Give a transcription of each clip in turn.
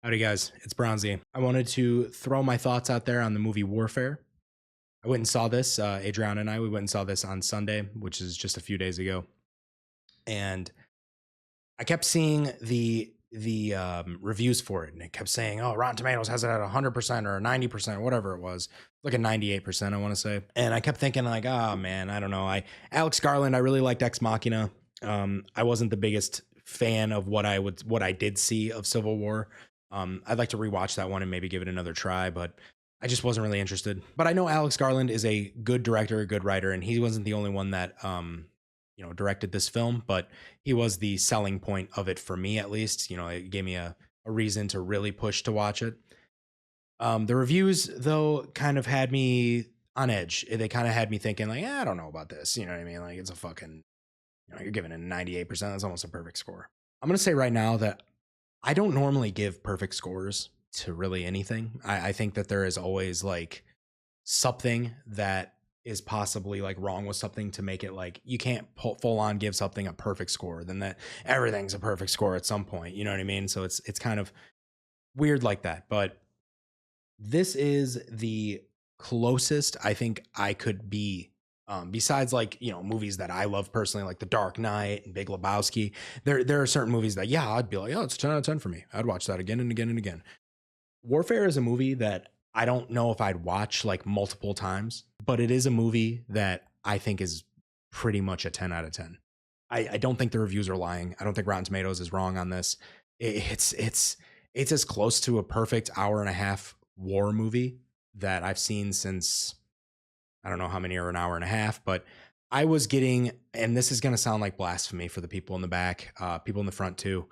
Howdy guys, it's Bronzy. I wanted to throw my thoughts out there on the movie Warfare. I went and saw this, Adriana and I, we went and saw this on Sunday, which is just a few days ago. And I kept seeing the reviews for it, and it kept saying, oh, Rotten Tomatoes has it at 100% or 90%, whatever it was. Like a 98%, I want to say. And I kept thinking like, oh man, I don't know. Alex Garland, I really liked Ex Machina. I wasn't the biggest fan of what I did see of Civil War. I'd like to rewatch that one and maybe give it another try, but I just wasn't really interested. But I know Alex Garland is a good director, a good writer, and he wasn't the only one that directed this film, but he was the selling point of it for me, at least. It gave me a reason to really push to watch it. The reviews, though, kind of had me on edge. They kind of had me thinking, like, I don't know about this. You know what I mean? Like, it's a fucking, you're giving it 98%. That's almost a perfect score. I'm going to say right now that I don't normally give perfect scores to really anything. I think that there is always like something that is possibly like wrong with something to make it like you can't full on give something a perfect score, then that everything's a perfect score at some point. You know what I mean? So it's kind of weird like that. But this is the closest I think I could be. Besides, like, movies that I love personally, like The Dark Knight and Big Lebowski, there are certain movies that, yeah, I'd be like, oh, it's 10 out of 10 for me. I'd watch that again and again and again. Warfare is a movie that I don't know if I'd watch like multiple times, but it is a movie that I think is pretty much a 10 out of 10. I don't think the reviews are lying. I don't think Rotten Tomatoes is wrong on this. It's as close to a perfect hour and a half war movie that I've seen since I don't know how many are an hour and a half, but I was getting, and this is going to sound like blasphemy for the people in the back, people in the front too.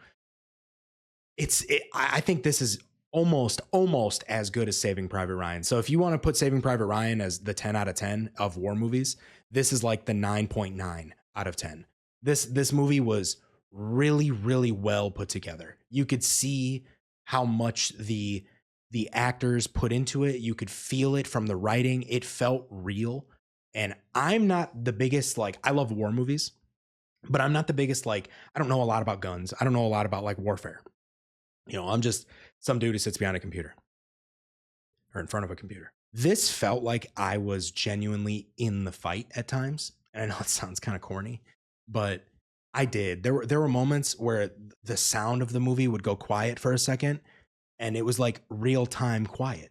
I think this is almost as good as Saving Private Ryan. So if you want to put Saving Private Ryan as the 10 out of 10 of war movies, this is like the 9.9 out of 10. This movie was really, really well put together. You could see how much the actors put into it. You could feel it from the writing. It felt real. And I'm not the biggest, like, I love war movies, but I'm not the biggest, like, I don't know a lot about guns. I don't know a lot about like warfare. I'm just some dude who sits behind a computer or in front of a computer. This felt like I was genuinely in the fight at times. And I know it sounds kind of corny, but I did. There were moments where the sound of the movie would go quiet for a second, and it was like real time quiet.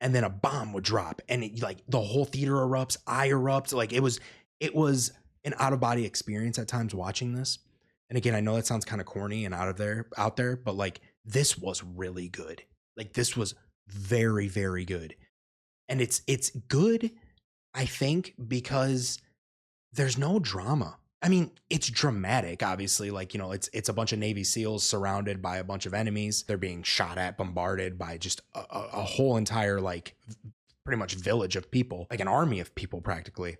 And then a bomb would drop, and like the whole theater erupts, I erupt. Like it was an out of body experience at times watching this. And again, I know that sounds kind of corny and out there, but like this was really good. Like this was very, very good. And it's good, I think, because there's no drama. I mean, it's dramatic, obviously. Like, it's a bunch of Navy SEALs surrounded by a bunch of enemies. They're being shot at, bombarded by just a whole entire, like, pretty much village of people, like an army of people practically.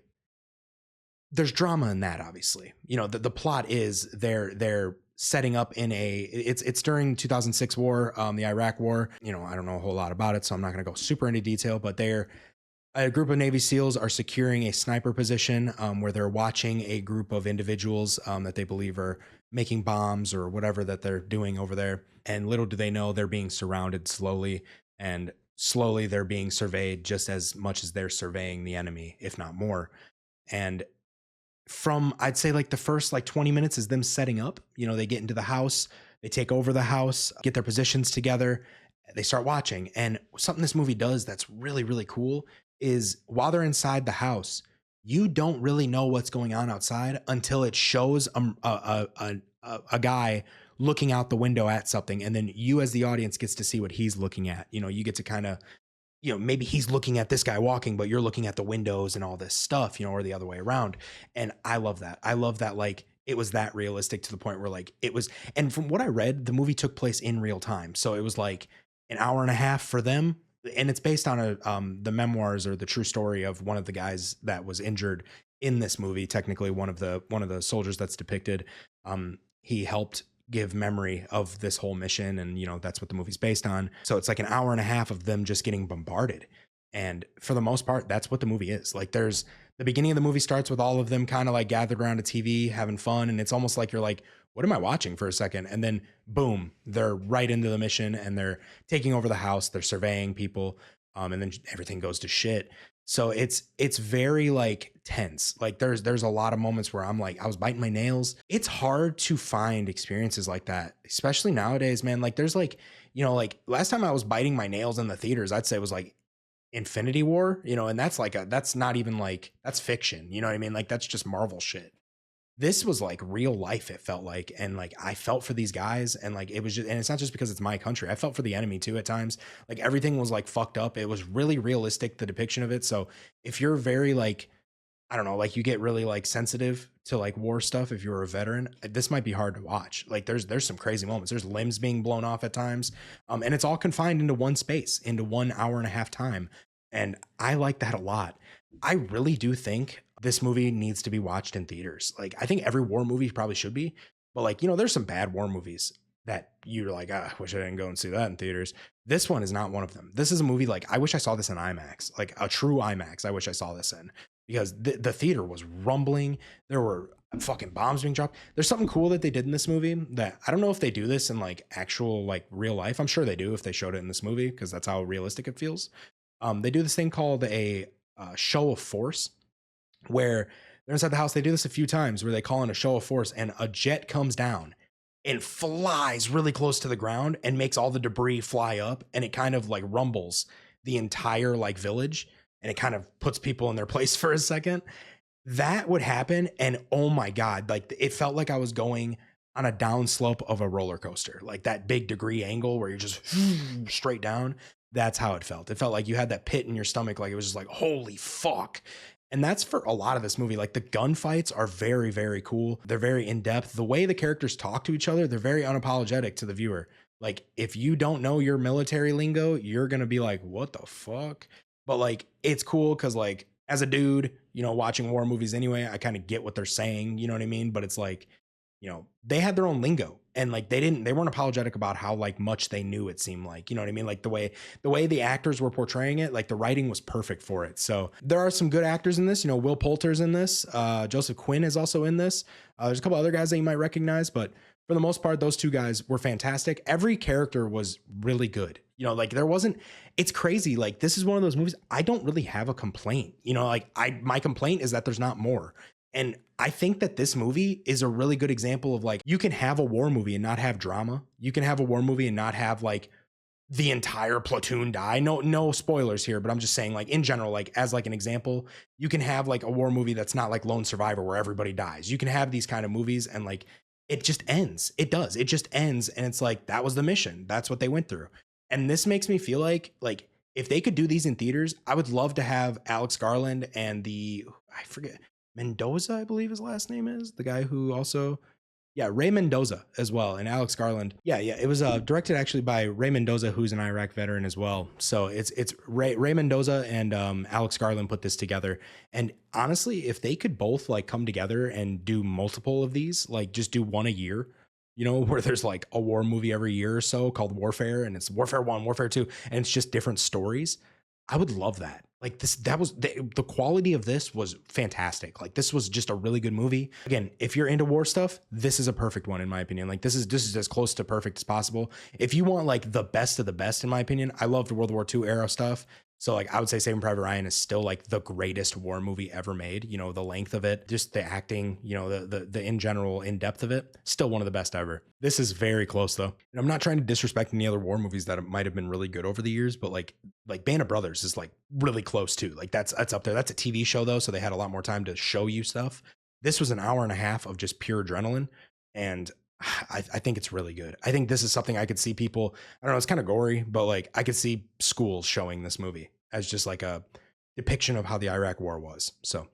There's drama in that, obviously. The plot is they're setting up in it's during 2006 war, the Iraq war. I don't know a whole lot about it, so I'm not going to go super into detail, but a group of Navy SEALs are securing a sniper position where they're watching a group of individuals that they believe are making bombs or whatever that they're doing over there. And little do they know they're being surrounded slowly, and slowly they're being surveyed just as much as they're surveying the enemy, if not more. And from, I'd say, like the first like 20 minutes is them setting up. They get into the house, they take over the house, get their positions together, they start watching. And something this movie does that's really, really cool is while they're inside the house, you don't really know what's going on outside until it shows a guy looking out the window at something, and then you as the audience gets to see what he's looking at. You get to kind of, maybe he's looking at this guy walking, but you're looking at the windows and all this stuff, or the other way around. And I love that. I love that, like, it was that realistic to the point where, like, it was, and from what I read, the movie took place in real time. So it was like an hour and a half for them. And it's based on the memoirs or the true story of one of the guys that was injured in this movie. Technically, one of the soldiers that's depicted, he helped give memory of this whole mission, and that's what the movie's based on. So it's like an hour and a half of them just getting bombarded. And for the most part, that's what the movie is. Like there's the beginning of the movie starts with all of them kind of like gathered around a TV having fun. And it's almost like you're like, what am I watching for a second? And then boom, they're right into the mission and they're taking over the house. They're surveying people. And then everything goes to shit. So it's very like tense. Like there's a lot of moments where I'm like, I was biting my nails. It's hard to find experiences like that, especially nowadays, man. Like there's like, like last time I was biting my nails in the theaters, I'd say it was like Infinity War, and that's not even like, that's fiction. You know what I mean? Like that's just Marvel shit. This was like real life, it felt like. And like I felt for these guys, and like it was just, and it's not just because it's my country. I felt for the enemy too at times. Like everything was like fucked up. It was really realistic, the depiction of it. So if you're very like, I don't know, like you get really like sensitive to like war stuff, if you're a veteran, this might be hard to watch. Like there's some crazy moments. There's limbs being blown off at times. And it's all confined into one space, into 1 hour and a half time. And I like that a lot. I really do think this movie needs to be watched in theaters. Like I think every war movie probably should be, but like, there's some bad war movies that you're like, I wish I didn't go and see that in theaters. This one is not one of them. This is a movie like I wish I saw this in IMAX, like a true IMAX. I wish I saw this in, because the theater was rumbling. There were fucking bombs being dropped. There's something cool that they did in this movie that I don't know if they do this in like actual like real life. I'm sure they do if they showed it in this movie, because that's how realistic it feels. They do this thing called a show of force, where they're inside the house. They do this a few times where they call in a show of force, and a jet comes down and flies really close to the ground and makes all the debris fly up, and it kind of like rumbles the entire like village, and it kind of puts people in their place for a second. That would happen, and oh my god, like it felt like I was going on a downslope of a roller coaster, like that big degree angle where you're just straight down. That's how it felt. It felt like you had that pit in your stomach, like it was just like, holy fuck. And that's for a lot of this movie. Like the gunfights are very, very cool. They're very in depth. The way the characters talk to each other, they're very unapologetic to the viewer. Like if you don't know your military lingo, you're going to be like, what the fuck? But like, it's cool because like as a dude, watching war movies anyway, I kind of get what they're saying. You know what I mean? But it's like, they had their own lingo, and like they weren't apologetic about how like much they knew, it seemed like, you know what I mean? Like the way the actors were portraying it, like the writing was perfect for it. So there are some good actors in this, Will Poulter's in this. Joseph Quinn is also in this. There's a couple other guys that you might recognize, but for the most part, those two guys were fantastic. Every character was really good. Like it's crazy. Like this is one of those movies. I don't really have a complaint, like my complaint is that there's not more. And I think that this movie is a really good example of like, you can have a war movie and not have drama. You can have a war movie and not have like the entire platoon die. No spoilers here, but I'm just saying like in general, like as like an example, you can have like a war movie that's not like Lone Survivor where everybody dies. You can have these kind of movies and like, it just ends. It does. It just ends. And it's like, that was the mission. That's what they went through. And this makes me feel like if they could do these in theaters, I would love to have Alex Garland and I forget, Mendoza, I believe his last name is, the guy who also, Ray Mendoza as well, and Alex Garland. Yeah, it was directed actually by Ray Mendoza, who's an Iraq veteran as well. So it's Ray Mendoza and Alex Garland put this together. And honestly, if they could both like come together and do multiple of these, like just do one a year, where there's like a war movie every year or so called Warfare, and it's Warfare 1, Warfare 2, and it's just different stories. I would love that. Like that was the quality of this was fantastic. Like this was just a really good movie. Again, if you're into war stuff, this is a perfect one in my opinion. Like this is as close to perfect as possible. If you want like the best of the best, in my opinion, I love the World War II era stuff. So like I would say Saving Private Ryan is still like the greatest war movie ever made. The length of it, just the acting, the in general in depth of it, still one of the best ever. This is very close though. And I'm not trying to disrespect any other war movies that might have been really good over the years, but like Band of Brothers is like really close too. Like that's up there. That's a TV show though, so they had a lot more time to show you stuff. This was an hour and a half of just pure adrenaline, and I think it's really good. I think this is something I could see people, I don't know, it's kind of gory, but like I could see schools showing this movie as just like a depiction of how the Iraq war was. So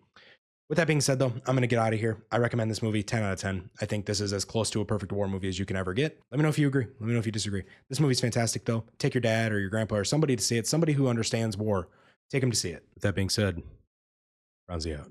with that being said though, I'm going to get out of here. I recommend this movie 10 out of 10. I think this is as close to a perfect war movie as you can ever get. Let me know if you agree. Let me know if you disagree. This movie's fantastic though. Take your dad or your grandpa or somebody to see it. Somebody who understands war. Take him to see it. With that being said, Ronzi out.